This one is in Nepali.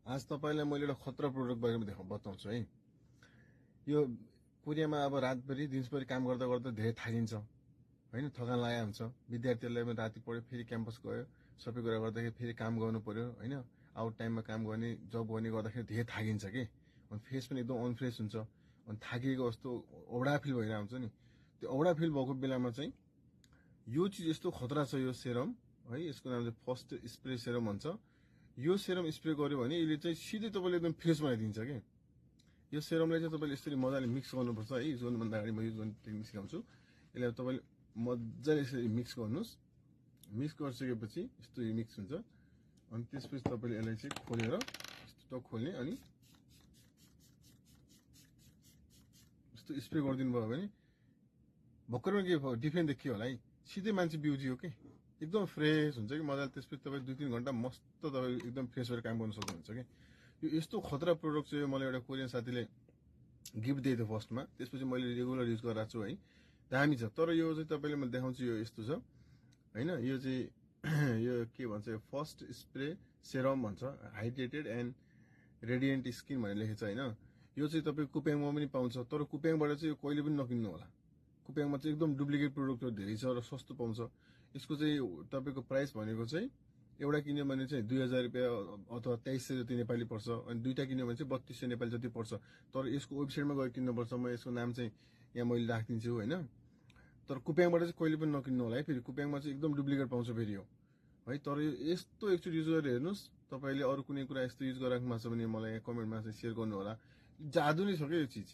आज तपाईलाई मैले एउटा खतरा प्रोडक्ट बारेमा बताउँछु है। यो कोरियामा अब रातभरि दिनभरि काम गर्दा गर्दा धेरै थाकिन्छ हैन, थकान लागेको हुन्छ। विद्यार्थीहरूलाई पनि राति पढ्यो, फेरि क्याम्पस गयो, सबै कुरा गर्दाखेरि फेरि काम गर्नु पर्यो हैन। आउट टाइममा काम गर्ने, जब गर्ने गर्दाखेरि धेरै थाकिन्छ के। अनि फेस पनि एकदम अनफ्रेस हुन्छ। अनि थाकिएको जस्तो औडा फिल भइरहेको हुन्छ नि। त्यो औडा फिल भएको बेलामा चाहिँ यो चिज यस्तो खतरा छ यो सेरम है। यसको नाम चाहिँ फर्स्ट स्प्रे सेरम भन्छ। यो सेरम स्प्रे गर्यो भने यसले चाहिँ सिधै तपाईले एकदम फ्रेस बनाइदिन्छ के। यो सेरमलाई चाहिँ तपाईले यसरी मजाले मिक्स गर्नुपर्छ है। युज गर्नुभन्दा अगाडि म युज गर्ने टेक्निक सिकाउँछु। यसलाई तपाईले मजाले यसरी मिक्स गर्नुस्। मिक्स गरिसकेपछि यस्तो मिक्स हुन्छ। अनि त्यसपछि तपाईले यसलाई चाहिँ खोलेर यस्तो टक खोल्ने अनि यस्तो स्प्रे गरिदिनु भयो भने भर्खरमा के डिफ्रेन्ट देखियो होला है। सिधै मान्छे बिउजियो के, एकदम फ्रेस हुन्छ कि मजाले। त्यसपछि तपाईँ 2-3 घण्टा मस्त तपाईँ एकदम फ्रेस भएर काम गर्न सक्नुहुन्छ कि। यो यस्तो खतरा प्रोडक्ट चाहिँ मलाई एउटा कोरियन साथीले गिफ्ट दिएको थियो फर्स्टमा। त्यसपछि मैले रेगुलर युज गरिरहेको छु है। दामी छ। तर यो चाहिँ तपाईँले म देखाउँछु, यो यस्तो छ हैन। यो चाहिँ यो के भन्छ, यो फर्स्ट स्प्रे सेरम भन्छ, हाइड्रेटेड एन्ड रेडिएन्ट स्किन भनेर लेखेको छ हैन। यो चाहिँ तपाईँ कुप्याङमा पनि पाउँछ। तर कुप्याङबाट चाहिँ यो कहिले पनि नकिन्नु होला। कुप्याङमा चाहिँ एकदम डुप्लिकेट प्रोडक्टहरू धेरै छ र सस्तो पाउँछ। यसको चाहिँ तपाईको प्राइस भनेको चाहिँ एउटा किन्यो भने चाहिँ 2000 रुपैयाँ अथवा 2300 जति नेपाली पर्छ। अनि दुईटा किन्यो भने चाहिँ 3200 नेपाली जति पर्छ। तर यसको वेबसाइटमा गएर किन्नुपर्छ। म यसको नाम चाहिँ यहाँ मैले राखिदिन्छु हैन। तर कुप्याङबाट चाहिँ कहिले पनि नकिन्नु होला है। फेरि कुप्याङमा चाहिँ एकदम डुप्लिकेट पाउँछ फेरि यो है। तर यस्तो एकचोटि युज गरेर हेर्नुस्। तपाईले अरु कुनै कुरा यस्तो युज गरिराख्नु भएको छ भने मलाई यहाँ कमेन्टमा चाहिँ शेयर गर्नु होला। जादु नै छ के यो चीज।